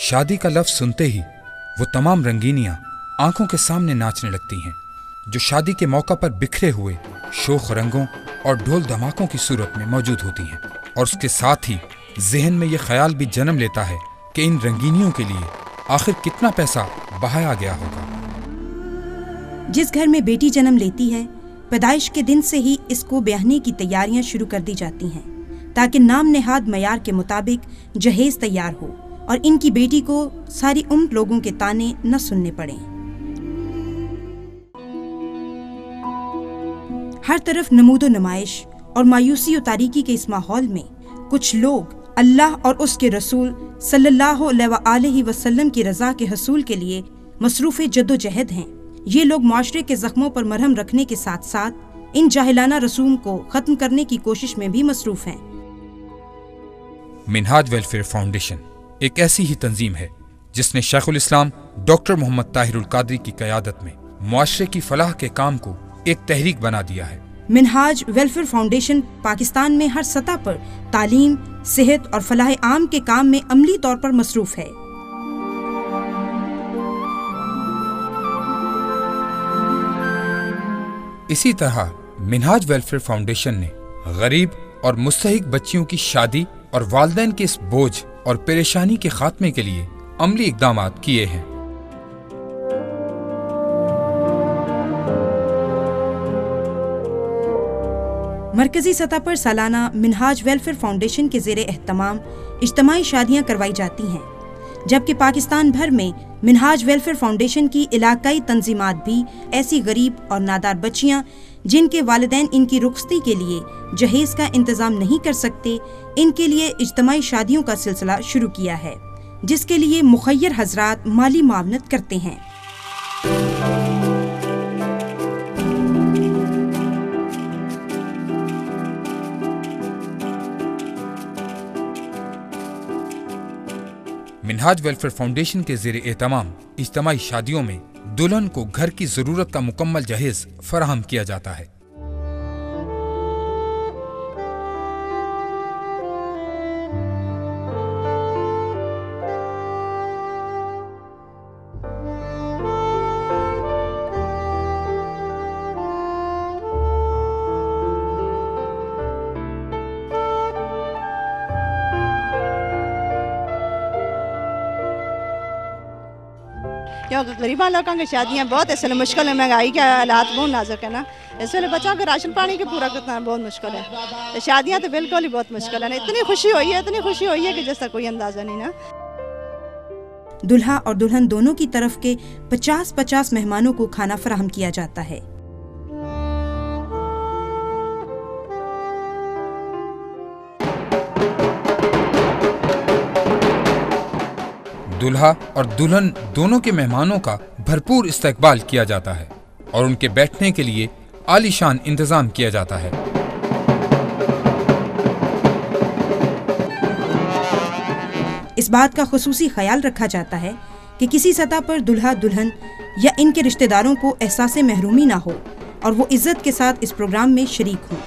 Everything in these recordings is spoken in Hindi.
शादी का लफ्ज सुनते ही वो तमाम रंगीनियां आंखों के सामने नाचने लगती हैं, जो शादी के मौका पर बिखरे हुए शोख रंगों और ढोल धमाकों की सूरत में मौजूद होती हैं। और उसके साथ ही जहन में ये ख्याल भी जन्म लेता है कि इन रंगीनियों के लिए आखिर कितना पैसा बहाया गया होगा। जिस घर में बेटी जन्म लेती है, पैदाइश के दिन से ही इसको ब्याहने की तैयारियां शुरू कर दी जाती हैं, ताकि नाम नेहाद मयार के मुताबिक जहेज तैयार हो और इनकी बेटी को सारी उम्र लोगों के ताने न सुनने पड़े। हर तरफ नमूदो नुमाइश और मायूसी और तारीकी के इस माहौल में कुछ लोग अल्लाह और उसके रसूल सल्लल्लाहु अलैहि वसल्लम की रज़ा के हसूल के लिए मसरूफ़ जद्दोजहद हैं। ये लोग माशरे के ज़ख्मों पर मरहम रखने के साथ साथ इन जाहिलाना रसूम को ख़त्म करने की कोशिश में भी मसरूफ़ हैं। मिनहाज वेलफेयर फाउंडेशन एक ऐसी ही तंजीम है जिसने शेखुल इस्लाम डॉक्टर मोहम्मद ताहिरुल कादरी की क़यादत में मुआशरे की फलाह के काम को एक तहरीक बना दिया है। मिनहाज वेलफेयर फाउंडेशन पाकिस्तान में हर सतह पर तालीम, सेहत और फलाह आम के काम में अमली तौर पर मसरूफ़ है। इसी तरह मिनहाज वेलफेयर फाउंडेशन ने गरीब और मुस्तहिक बच्चियों की शादी और वालिदैन के इस बोझ और परेशानी के खात्मे के लिए अमली इक़दामात किए हैं। मरकजी सतह पर सालाना मिनहाज वेलफेयर फाउंडेशन के ज़ेरे एहतमाम इज्तिमाई शादियाँ करवाई जाती हैं, जबकि पाकिस्तान भर में मिनहाज वेलफेयर फाउंडेशन की इलाकाई तंजीमात भी ऐसी गरीब और नादार बच्चियाँ जिनके वालिदैन इनकी रुखसती के लिए जहेज का इंतज़ाम नहीं कर सकते, इनके लिए इज्तिमाई शादियों का सिलसिला शुरू किया है, जिसके लिए मुखय्यर हजरात माली मुआवनत करते हैं। मिनहाज वेलफेयर फाउंडेशन के ज़ेरे एहतमाम इज्तिमाई शादियों में दुल्हन को घर की ज़रूरत का मुकम्मल जहेज फराहम किया जाता है। क्योंकि गरीबा लोगों की शादियाँ बहुत इसलिए मुश्किल है, महंगाई के हालात बहुत नाजुक है ना, इसलिए बच्चों के राशन पानी के पूरा करना बहुत मुश्किल है। तो शादियाँ तो बिल्कुल ही बहुत मुश्किल है। इतनी खुशी हुई है कि जैसा कोई अंदाज़ा नहीं ना। दुल्हा और दुल्हन दोनों की तरफ के 50-50 मेहमानों को खाना फराहम किया जाता है। दुल्हा और दुल्हन दोनों के मेहमानों का भरपूर इस्तकबाल किया जाता है और उनके बैठने के लिए आलीशान इंतजाम किया जाता है। इस बात का खुसूसी ख्याल रखा जाता है कि किसी सतह पर दुल्हा दुल्हन या इनके रिश्तेदारों को एहसास महरूमी ना हो और वो इज्जत के साथ इस प्रोग्राम में शरीक हों।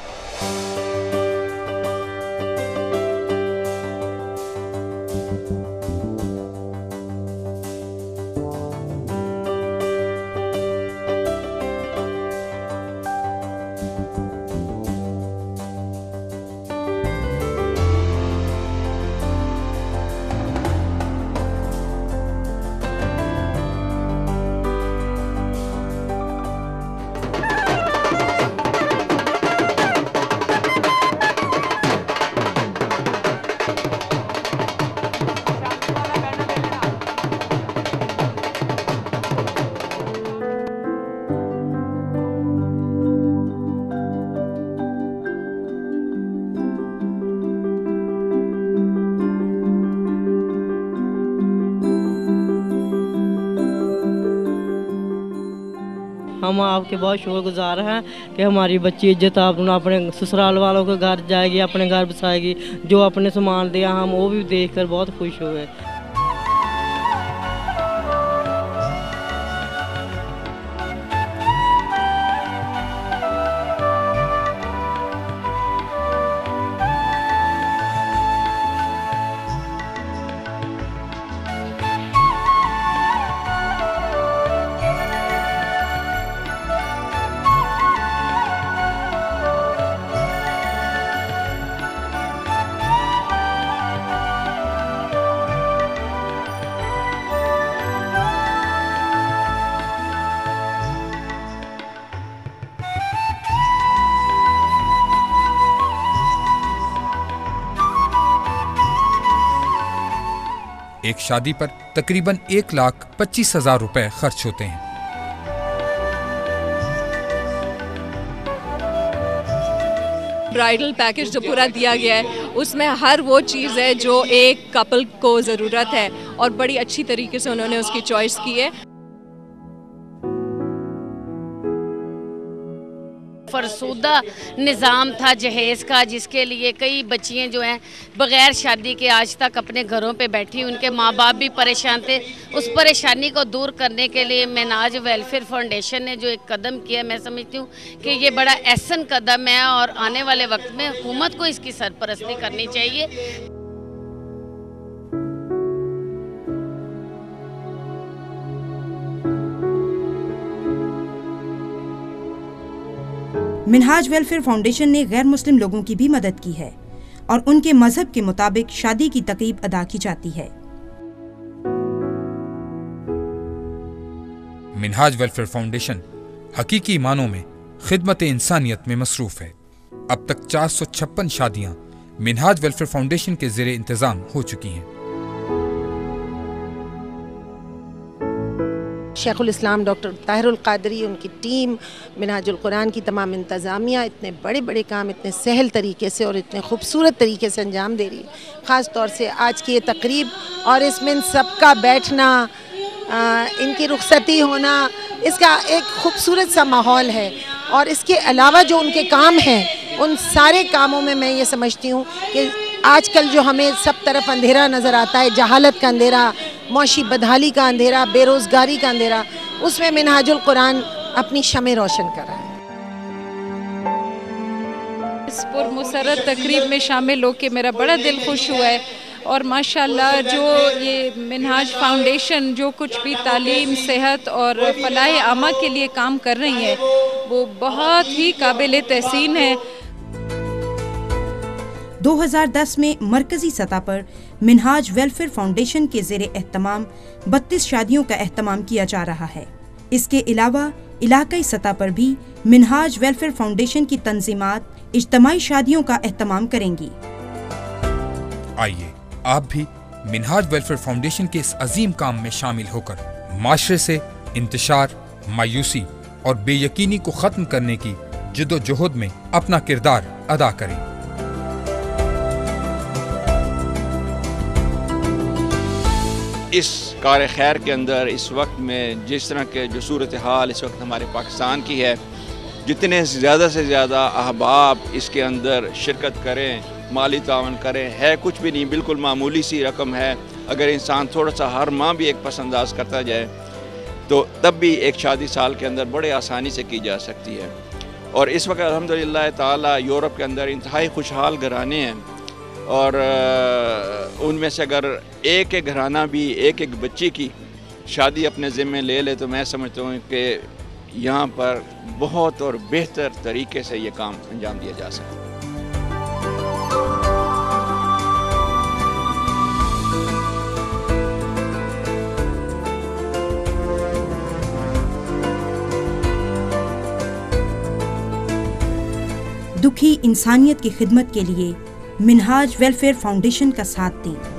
हम आपके बहुत शुक्रगुजार हैं कि हमारी बच्ची इज्जत आपने अपने ससुराल वालों के घर जाएगी, अपने घर बसाएगी। जो अपने सामान दिया हम वो भी देखकर बहुत खुश हुए। एक शादी पर तकरीबन 1,25,000 रुपए खर्च होते हैं। ब्राइडल पैकेज जो पूरा दिया गया है उसमें हर वो चीज़ है जो एक कपल को ज़रूरत है और बड़ी अच्छी तरीके से उन्होंने उसकी चॉइस की है। फरसूदा निज़ाम था जहेज़ का, जिसके लिए कई बच्चियां जो हैं बग़ैर शादी के आज तक अपने घरों पे बैठी, उनके माँ बाप भी परेशान थे। उस परेशानी को दूर करने के लिए मिन्हाज वेलफेयर फाउंडेशन ने जो एक कदम किया, मैं समझती हूँ कि ये बड़ा अहसन कदम है और आने वाले वक्त में हुकूमत को इसकी सरपरस्ती करनी चाहिए। मिन्हाज वेलफेयर फाउंडेशन ने गैर मुस्लिम लोगों की भी मदद की है और उनके मजहब के मुताबिक शादी की तक़रीब अदा की जाती है। मिन्हाज वेलफेयर फाउंडेशन हकीकी मानों में खिदमत इंसानियत में मसरूफ है। अब तक 456 शादियां मिन्हाज वेलफेयर फाउंडेशन के ज़ेरे इंतजाम हो चुकी हैं। शेखुल इस्लाम डॉक्टर ताहिरुल क़ादरी, उनकी टीम, मिन्हाजुल कुरान की तमाम इंतज़ामिया इतने बड़े बड़े काम इतने सहल तरीके से और इतने खूबसूरत तरीके से अंजाम दे रही है। ख़ास तौर से आज की ये तकरीब और इसमें इन सबका बैठना, इनकी रुखसती होना, इसका एक खूबसूरत सा माहौल है। और इसके अलावा जो उनके काम हैं, उन सारे कामों में मैं ये समझती हूँ कि आजकल जो हमें सब तरफ अंधेरा नज़र आता है, जहालत का अंधेरा, मौशी बदहाली का अंधेरा, बेरोज़गारी का अंधेरा, उसमें मिन्हाजुल कुरान अपनी शमे रोशन कर रहा है। इस पुरमसरत तकरीब में शामिल होकर मेरा बड़ा दिल खुश हुआ है और माशाल्लाह जो ये मिन्हाज फाउंडेशन जो कुछ भी तालीम, सेहत और फलाह आमा के लिए काम कर रही है वो बहुत ही काबिल तहसीन है। 2010 में मरकजी सतह पर मिन्हाज वेलफेयर फाउंडेशन के ज़ेरे एहतमाम 32 शादियों का एहतमाम किया जा रहा है। इसके अलावा इलाकाई सतह पर भी मिन्हाज वेलफेयर फाउंडेशन की तंजीमात इज्तमाई शादियों का एहतमाम करेंगी। आइए आप भी मिन्हाज वेलफेयर फाउंडेशन के इस अजीम काम में शामिल होकर माशरे से इंतशार, मायूसी और बेयकीनी को ख़त्म करने की जिद्दोजहद में अपना किरदार अदा करें। इस कार खैर के अंदर इस वक्त में जिस तरह के जो सूरत हाल इस वक्त हमारे पाकिस्तान की है, जितने ज़्यादा से ज़्यादा अहबाब इसके अंदर शिरकत करें, माली तावन करें, है कुछ भी नहीं, बिल्कुल मामूली सी रकम है। अगर इंसान थोड़ा सा हर माह भी एक पसंदाज करता जाए तो तब भी एक शादी साल के अंदर बड़े आसानी से की जा सकती है। और इस वक्त अल्हम्दुलिल्लाह ताला यूरोप के अंदर इंतहाई खुशहाल घराने हैं और उनमें से अगर एक एक घराना भी एक एक बच्ची की शादी अपने ज़िम्मे ले ले तो मैं समझता हूँ कि यहाँ पर बहुत और बेहतर तरीके से ये काम अंजाम दिया जा सकता है। दुखी इंसानियत की खिदमत के लिए मिन्हाज वेलफेयर फाउंडेशन का साथ दें।